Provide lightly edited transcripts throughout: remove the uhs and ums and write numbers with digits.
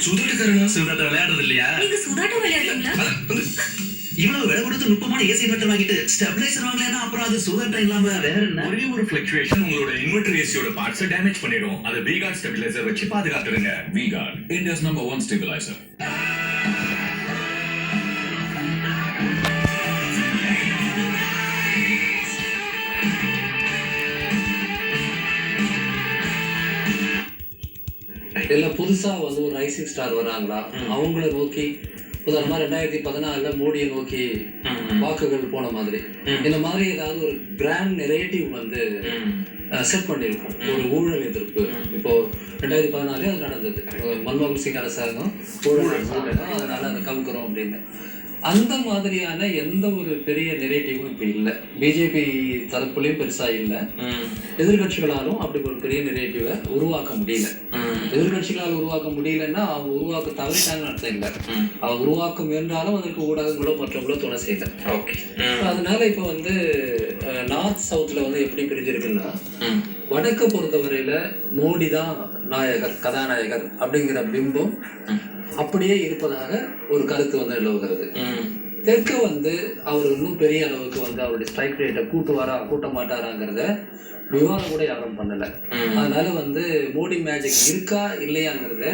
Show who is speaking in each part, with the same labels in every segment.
Speaker 1: சூதாட்ட விளையாடுறது இல்லையா?
Speaker 2: நீங்க சூதாட்டம் விளையாடுறீங்களா?
Speaker 1: இவ்வளவு விலை கொடுத்து நுட்பமான ஏசி இன்வெர்டர் வாங்கிட்டு ஸ்டெபிலைசர் வாங்கலைன்னா அப்புறம் அது சூதாட்டம் இல்லாம வேற என்ன?
Speaker 3: ஒரே ஒரு ஃபிளக்சுவேஷன் உங்களோட இன்வெர்டர் ஏசியோட பார்ட்ஸை டேமேஜ் பண்ணிடும். அதை V-Guard ஸ்டெபிலைசர் வச்சு பாதுகாத்துருங்க.
Speaker 4: V-Guard, India's #1 stabilizer.
Speaker 5: இல்ல புதுசா வந்து ஒரு ரைசிங் ஸ்டார் வராங்களா, அவங்கள நோக்கி உதாரணமா 2014 மோடியை நோக்கி வாக்குகள் போன மாதிரி இந்த மாதிரி ஏதாவது ஒரு கிராண்ட் நெரேட்டிவ் வந்து செட் பண்ணியிருக்கோம். ஒரு ஊழல் எதிர்ப்பு. இப்போ 2014 அது நடந்தது. மன்மோகன் சிங் அரசாங்கம் ஊழல் அதனால அதை கவுக்குறோம் அப்படின்னு. அந்த மாதிரியான எந்த ஒரு பெரிய நெரேட்டிவும் இப்ப இல்லை. பிஜேபி தரப்புலையும் பெருசா இல்லை. எதிர்கட்சிகளாலும் அப்படி ஒரு பெரிய நெரேட்டிவை உருவாக்க முடியல. எதிர்கட்சிகளால் உருவாக்க முடியலன்னா அவங்க உருவாக்க தவறிட்டாங்கன்னு அர்த்தம் இல்லை. அவங்க உருவாக்க முயன்றாலும் அதற்கு ஊடகங்களோ மற்றவங்களோ துணை செய்யல. அதனால இப்ப வந்து நார்த் சவுத்ல வந்து எப்படி பிரிஞ்சிருக்குன்னா, வடக்க பொறுத்தவரையில மோடி தான் நாயகர், கதாநாயகர் அப்படிங்கிற பிம்பம் அப்படியே இருப்பதாக ஒரு கருத்து வந்து நிலவுகிறது. தெற்க வந்து அவர் இன்னும் பெரிய அளவுக்கு வந்து அவருடைய ஸ்ட்ரைக் ரேட்டை கூட்ட மாட்டாராங்கிறத விவாதம் கூட யாரும் பண்ணல. அதனால வந்து மோடி மேஜிக் இருக்கா இல்லையாங்கிறத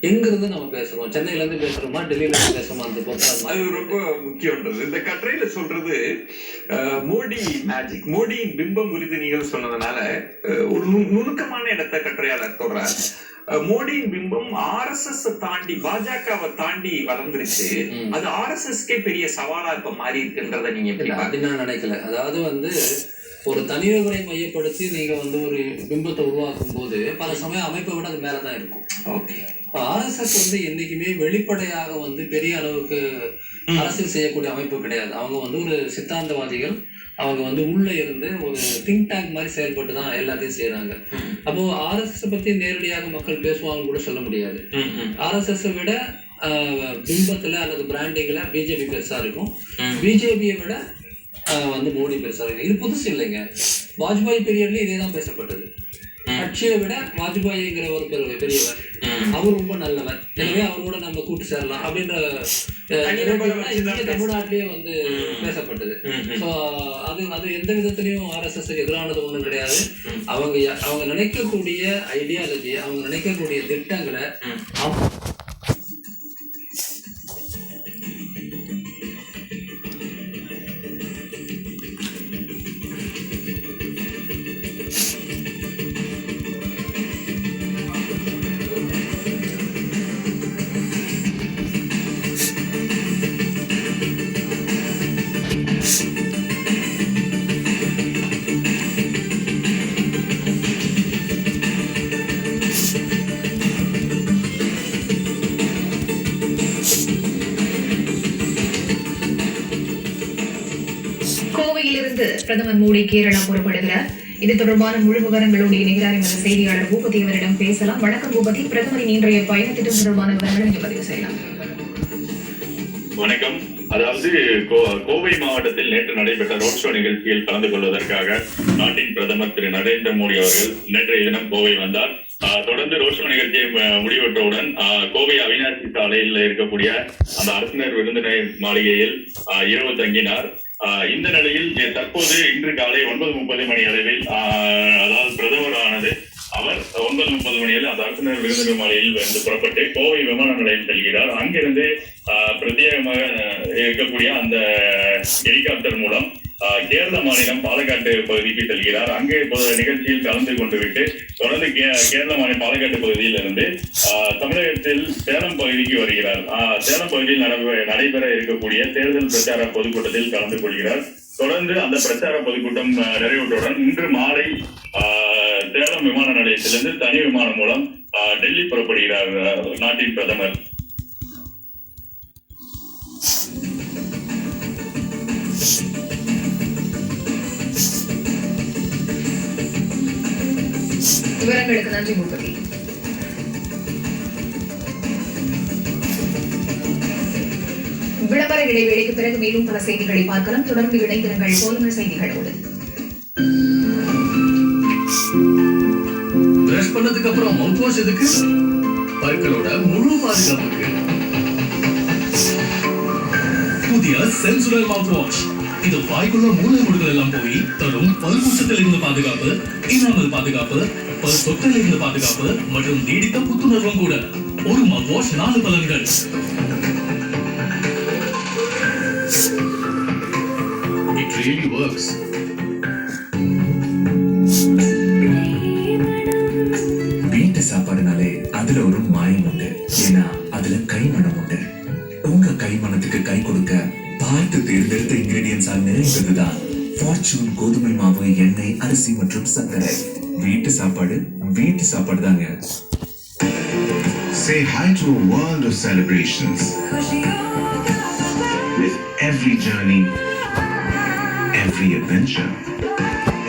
Speaker 5: எங்கிருந்து நம்ம பேசுறோம், சென்னையில இருந்து பேசுறோமா டெல்லியில இருந்து பேசுறோமா, அந்த பொறுத்த
Speaker 6: அது ரொம்ப முக்கியம்ன்றது இந்த கட்டுரையில சொல்றது. மோடி மேஜிக், மோடியின் பிம்பம் குறித்து நீங்கள் சொன்னதுனால ஒரு நுணுக்கமான இடத்தை கட்டுரையாளர் சொல்றார். மோடியின் பிம்பம் RSS தாண்டி, பாஜகவை தாண்டி வளர்ந்துருச்சு. அது RSSக்கே பெரிய சவாலா இப்ப மாறி இருக்குன்றத நீங்க எப்படி?
Speaker 5: அப்படின்னு நான் நினைக்கல. அதாவது வந்து ஒரு தனிநபரை மையப்படுத்தி நீங்க வந்து ஒரு பிம்பத்தை உருவாக்கும் போது பல சமயம் அமைப்பை விட அது மேலதான் இருக்கும். RSS வந்து என்னைக்குமே வெளிப்படையாக வந்து பெரிய அளவுக்கு அரசியல் செய்யக்கூடிய அமைப்பு கிடையாது. அவங்க வந்து ஒரு சித்தாந்தவாதிகள். அவங்க வந்து உள்ள இருந்து ஒரு திங்க் டேங்க் மாதிரி செயல்பட்டு தான் எல்லாத்தையும் செய்யறாங்க. அப்போ RSS பத்தி நேரடியாக மக்கள் பேசுவாங்கன்னு கூட சொல்ல முடியாது. RSS விட பிம்பத்துல அல்லது பிராண்டிங்ல பிஜேபி பெருசா இருக்கும். பிஜேபியை விட வந்து மோடி பெருசா இருக்கும். இது புதுசு இல்லைங்க. வாஜ்பாய் பீரியட்ல இதேதான் பேசப்பட்டது. கட்சியை விட வாஜ்பாய்ங்கிற ஒரு பெரியவர், அவர் ரொம்ப நல்லவர், எனவே அவர் கூட நம்ம கூட்டு சேரலாம் அப்படின்ற தமிழ்நாட்டிலேயே வந்து பேசப்பட்டது. அது எந்த விதத்திலையும் RSS எதிரானது ஒண்ணும் கிடையாது. அவங்க நினைக்கக்கூடிய ஐடியாலஜி, அவங்க நினைக்கக்கூடிய திட்டங்களை
Speaker 2: கோவையிலிருந்து பிரதமர் மோடி கேரளா புறப்படுகிறார். இது தொடர்பான முழு விவரங்களோடு இணைகிறார் எமது செய்தியாளர் பூபதி அவரிடம் பேசலாம். வணக்கம் பூபதி. பிரதமரின் இன்றைய பயணத்திட்டம் தொடர்பான விவரங்களை நீங்க பதிவு செய்யலாம்.
Speaker 7: வணக்கம். அதாவது கோவை மாவட்டத்தில் நேற்று நடைபெற்ற ரோட் ஷோ நிகழ்ச்சியில் கலந்து கொள்வதற்காக நாட்டின் பிரதமர் திரு நரேந்திர மோடி அவர்கள் நேற்றைய தினம் கோவை வந்தார். தொடர்ந்து ரோட் ஷோ நிகழ்ச்சியை முடிவுற்றவுடன் கோவை அவினாசி சாலையில் இருக்கக்கூடிய அந்த அரசினர் விருந்தினர் மாளிகையில் இரவு தங்கினார். இந்த நிலையில் தற்போது இன்று காலை 9:30 மணி அளவில் அதாவது பிரதமரானது அவர் 9:30 மணியில் அந்த அரசினர் விருந்தினர் மாளிகையில் வந்து புறப்பட்டு கோவை விமான நிலையம் செல்கிறார். அங்கிருந்து பிரத்யேகமாக இருக்கக்கூடிய அந்த ஹெலிகாப்டர் மூலம் கேரள மாநிலம் பாலக்காட்டு பகுதிக்கு செல்கிறார். அங்கே நிகழ்ச்சியில் கலந்து கொண்டு விட்டு தொடர்ந்து கேரள மாநிலம் பாலக்காட்டு பகுதியில் இருந்து தமிழகத்தில் சேலம் பகுதிக்கு வருகிறார். சேலம் பகுதியில் நடைபெற இருக்கக்கூடிய தேர்தல் பிரச்சார பொதுக்கூட்டத்தில் கலந்து கொள்கிறார். தொடர்ந்து அந்த பிரச்சார பொதுக்கூட்டம் நிறைவுற்றவுடன் இன்று மாலை சேலம் விமான நிலையத்திலிருந்து தனி விமானம் மூலம் டெல்லி புறப்படுகிறார் நாட்டின் பிரதமர்.
Speaker 2: விவரங்களுக்கு நன்றி பூபதி. விளம்பர இடைவேளைக்கு பிறகு மேலும் பல செய்திகளை பார்க்கலாம். தொடர்ந்து இணைந்திருங்கள் போலுங்கள் செய்திகளோடு.
Speaker 8: பிரஷ் பண்ணதுக்கு அப்புறம் மவுத் வாஷ் எதுக்கு? பற்களோட முழு பாதுகாப்பு நமக்கு. புதிய சென்சுரல் மவுத் வாஷ். இது வாய்க்குள்ள மூளை முடுகள் எல்லாம் போய் தரும் பல் கூச்சத்தில் இருந்து பாதுகாப்பு, இனாமல் பாதுகாப்பு, பல் சொற்களில் இருந்து பாதுகாப்பு மற்றும் நீடித்த புத்துணர்வும் கூட. ஒரு மவுத் வாஷ் 4 பலன்கள். It really works.
Speaker 9: வீட்டு சாப்பாடுனாலே அதுல ஒரு மாயம் உண்டு. ஏன்னா அதுல கைமணம் உண்டு. உங்க கைமணத்துக்கு கை கொடுக்க பார்த்து தேர்ந்தெடுத்த இன்கிரீடியன்ஸ் நிறைந்ததுதான் ஃபார்ச்சூன் கோதுமை மாவு, எண்ணெய், அரிசி மற்றும் சர்க்கரை. வீட்டு சாப்பாடு தாங்க.
Speaker 10: Say hi to a world of celebrations. With every journey, every adventure,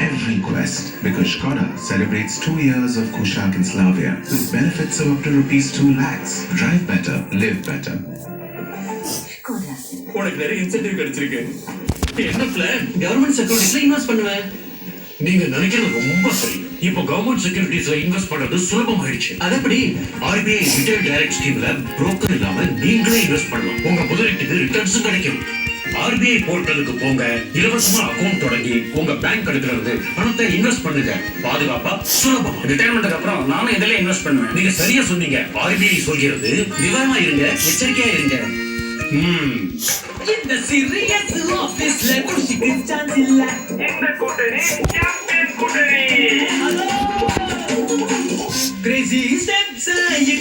Speaker 10: every quest, because Skoda celebrates 2 years of Kushaq in Slavia with benefits of up to ₹2 lakhs. Drive better, live better.
Speaker 8: உனக்கு நிறைய incentive கிடைச்சிருக்கு. என்ன plan?
Speaker 1: Government செக்யூரிட்டிஸ்ல invest பண்ணுவேன்.
Speaker 8: நீங்க நினைக்கிறது ரொம்ப சரி. இப்போ கவர்மெண்ட் செக்யூரிட்டிஸ்ல இன்வெஸ்ட் பண்றது சுலபமாயிடுச்சு.
Speaker 1: அதப்படி
Speaker 8: RBI ரிட்டைல் டைரக்ட் ஸ்கீம்ல புரோக்கர் இல்லாம நீங்களே இன்வெஸ்ட் பண்ணலாம். உங்க முதலீட்டுக்கு ரிட்டர்ன்ஸும் கிடைக்கும். RBI போர்ட்டலுக்கு போங்க, இலவசமா அக்கவுண்ட் தொடங்கி உங்க பேங்க் கணக்குல இருந்து பணத்தை இன்வெஸ்ட் பண்ணுங்க. பாதுகாப்பா, சுலபமா.
Speaker 1: ரிட்டையர்மெண்ட்க்கு அப்புறம் நானும் இதுல இன்வெஸ்ட் பண்ணுவேன்.
Speaker 8: நீங்க சரியா சொன்னீங்க. RBI சொல்கிறது
Speaker 1: விவரமா இருங்க, எச்சரிக்கையா இருங்க.
Speaker 11: இந்த சீரியஸ் ஆபீஸ்ல குஷிக்கு சான்ஸ் இல்ல.
Speaker 6: இந்த கூட்டணி சாம்பியன் கூட்டணி.
Speaker 11: கிரேசி ஸ்டெப்ஸ்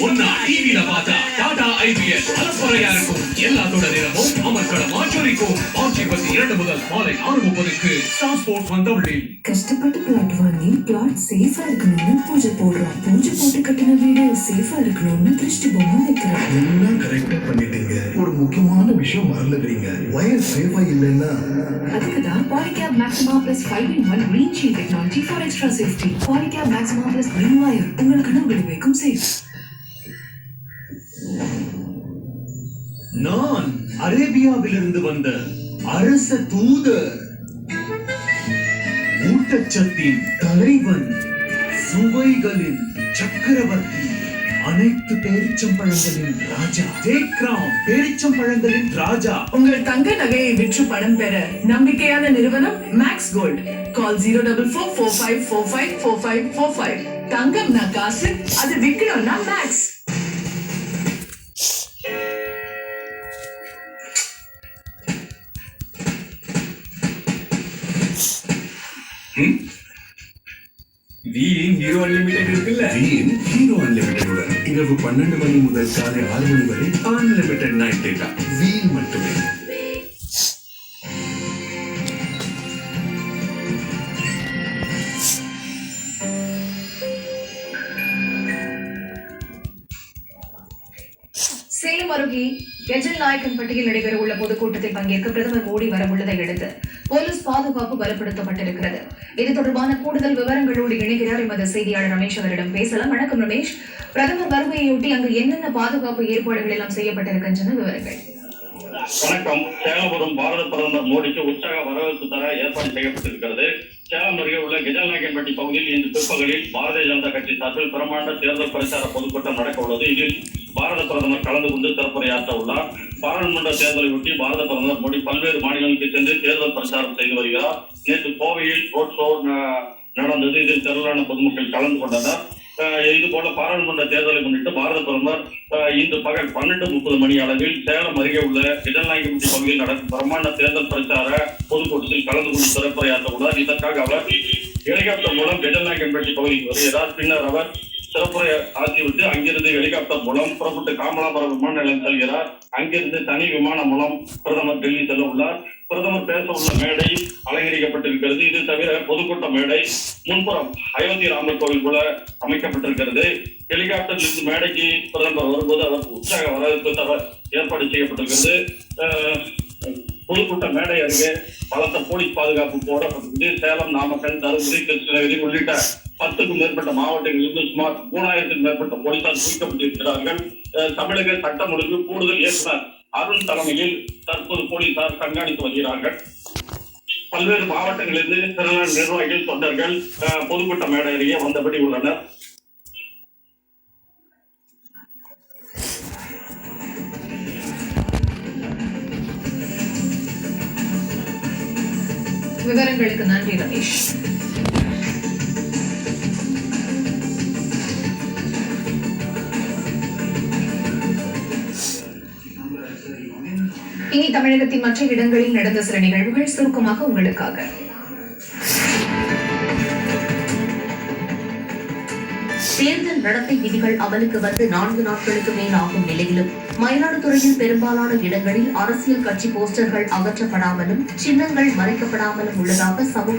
Speaker 8: ஒன்னா டிவில பார்த்தா டாடா IPL அலப்பறையா இருக்கும். எல்லாத்தோட நேரமும் அமர்க்களமா ஜொலிக்கும். மார்ச் 22 முதல் மாலை 6:30க்கு ஸ்டார் ஸ்போர்ட்ஸ் வந்தவழில்.
Speaker 12: கஷ்டப்பட்டு பிளாட் வாங்கி பிளாட் சேஃபா இருக்கணும்னு பூஜை போடுறோம். பூஜை போட்டு கட்டின வீடு சேஃபா இருக்கணும்னு திருஷ்டி பொம்மை வைக்கிறோம்.
Speaker 13: எல்லாம் கரெக்டா பண்ணிட்டீங்க. ஒரு முக்கியமான விஷயம் மறந்துடுறீங்க. வயர் சேஃபா இல்லைன்னா
Speaker 12: அதுக்குதான் Polycab maxima plus 5-in-1 green sheet technology for extra safety. Polycab maxima plus green wire உங்கள் கனவுகளை வைக்கும் சேஃப்.
Speaker 8: நான் அரேபியாவிலிருந்து வந்த அரச தூதர், ஊட்டச்சத்தின் தலைவன், சுவைகளின் சக்கரவர்த்தி, அனைத்து பேரிச்சம்பழங்களின் ராஜா, ஜெய்கிராம் பேரிச்சம்பழங்களின் ராஜா.
Speaker 11: உங்கள் தங்க நகையை விற்று பணம் பெற நம்பிக்கையான நிறுவனம் மேக்ஸ் கோல்ட். கால் 04445454545. தங்கம்னா காசு, அது விற்கணும்னா மேக்ஸ்.
Speaker 8: வீண் ஹீரோ அன்லிமிடெட் இருக்குல்ல.
Speaker 13: வீண் ஹீரோ அன்லிமிடெட் உடன் இரவு 12 மணி முதல் காலை 6 மணி வரை
Speaker 8: அன்லிமிடெட் நைட் டேட்டா.
Speaker 13: வீண் மட்டுமே.
Speaker 2: சேலம் அருகே கெஜல் நாயக்கன் பட்டியில் நடைபெறவுள்ள பொதுக்கூட்டத்தில் பங்கேற்க பிரதமர் மோடி வரவுள்ளதை அடுத்து போலீஸ் பாதுகாப்பு பலப்படுத்தப்பட்டிருக்கிறது. இது தொடர்பான கூடுதல் விவரங்களோடு இணைகிறார் எமது செய்தியாளர் ரமேஷ். அவரிடம் பேசலாம். வணக்கம் ரமேஷ். பிரதமர் வருகையொட்டி அங்கு என்னென்ன பாதுகாப்பு ஏற்பாடுகள் எல்லாம் செய்யப்பட்டிருக்கின்றன, விவரங்கள்.
Speaker 7: வணக்கம். சேலம் வரும் பாரத பிரதமர் மோடிக்கு உற்சாக வரவேற்பு தர ஏற்பாடு செய்யப்பட்டிருக்கிறது. சேலம் அருகே உள்ள கெஜல்நாயக்கன்பட்டி பகுதியில் இன்று பிற்பகலில் பாரதிய ஜனதா கட்சி சார்பில் பிரமாண்ட தேர்தல் பிரச்சார பொதுக்கூட்டம் நடக்க உள்ளது. இதில் பாரத பிரதமர் கலந்து கொண்டு சிறப்புரையாற்ற உள்ளார். பாராளுமன்ற தேர்தலை ஒட்டி பாரத பிரதமர் மோடி பல்வேறு மாநிலங்களுக்கு சென்று தேர்தல் பிரச்சாரம் செய்து வருகிறார். நேற்று கோவையில் ரோட் ஷோ நடந்தது. இதில் திரளான பொதுமக்கள் கலந்து கொண்டனர். இது போல பாராளுமன்ற தேர்தலை முன்னிட்டு பாரத பிரதமர் இன்று பகல் 12:30 மணி அளவில் சேலம் அருகே உள்ள கெஜல்நாயக்கன்பட்டி பகுதியில் நடக்கும் பிரமாண்ட தேர்தல் பிரச்சார பொதுக்கூட்டத்தில் கலந்து கொண்டு சிறப்புரையாற்ற உள்ளார். இதற்காக அவர் ஹெலிகாப்டர் மூலம் கெஜல்நாயக்கன்பட்டி பகுதிக்கு வருகிறார். பின்னர் அவர் சிறப்புரை ஆற்றிவிட்டு அங்கிருந்து ஹெலிகாப்டர் மூலம் புறப்பட்டு காமலாபுரம் விமான நிலையம் செல்கிறார். அங்கிருந்து தனி விமானம் மூலம் பிரதமர் டெல்லி செல்ல உள்ளார். பிரதமர் பேச உள்ள மேடை அலங்கரிக்கப்பட்டிருக்கிறது. இது தவிர பொதுக்கூட்ட மேடை முன்புறம் அயோத்தி ராமர் கோவில் போல அமைக்கப்பட்டிருக்கிறது. ஹெலிகாப்டரில் இருந்து மேடைக்கு பிரதமர் வரும்போது அவருக்கு உற்சாக வரவேற்பு தர ஏற்பாடு செய்யப்பட்டிருக்கிறது. பொதுக்கூட்ட மேடை அருகே பலத்த போலீஸ் பாதுகாப்பு போடப்பட்டிருக்கிறது. சேலம், நாமக்கல், தருமபுரி, கிருஷ்ணகிரி உள்ளிட்ட 10க்கும் மேற்பட்ட மாவட்டங்களிலிருந்து சுமார் 3000க்கும் மேற்பட்ட போலீசார் குவிக்கப்பட்டிருக்கிறார்கள். தமிழக சட்டம் ஒழுங்கு கூடுதல் இயக்குனர் அருண் தலைமையில் தற்போது போலீசார் கண்காணித்து வருகிறார்கள். பல்வேறு மாவட்டங்களிலிருந்து திரளான நிர்வாகிகள், தொண்டர்கள் பொதுக்கூட்ட மேடை அருகே வந்தபடி உள்ளனர்.
Speaker 2: விவரங்களுக்கு நன்றி ரமேஷ். இனி தமிழகத்தின் மற்ற இடங்களில் நடந்த சில நிகழ்வுகள் சுருக்கமாக உங்களுக்காக.
Speaker 14: தேர்தல் நடத்தை விதிகள் அமலுக்கு வந்து 4 நாட்களுக்கு மேல் ஆகும் நிலையிலும் மயிலாடுதுறையில் பெரும்பாலான இடங்களில் அரசியல் கட்சி போஸ்டர்கள் அகற்றப்படாமலும் சின்னங்கள் மறைக்கப்படாமலும் உள்ளதாக சமூக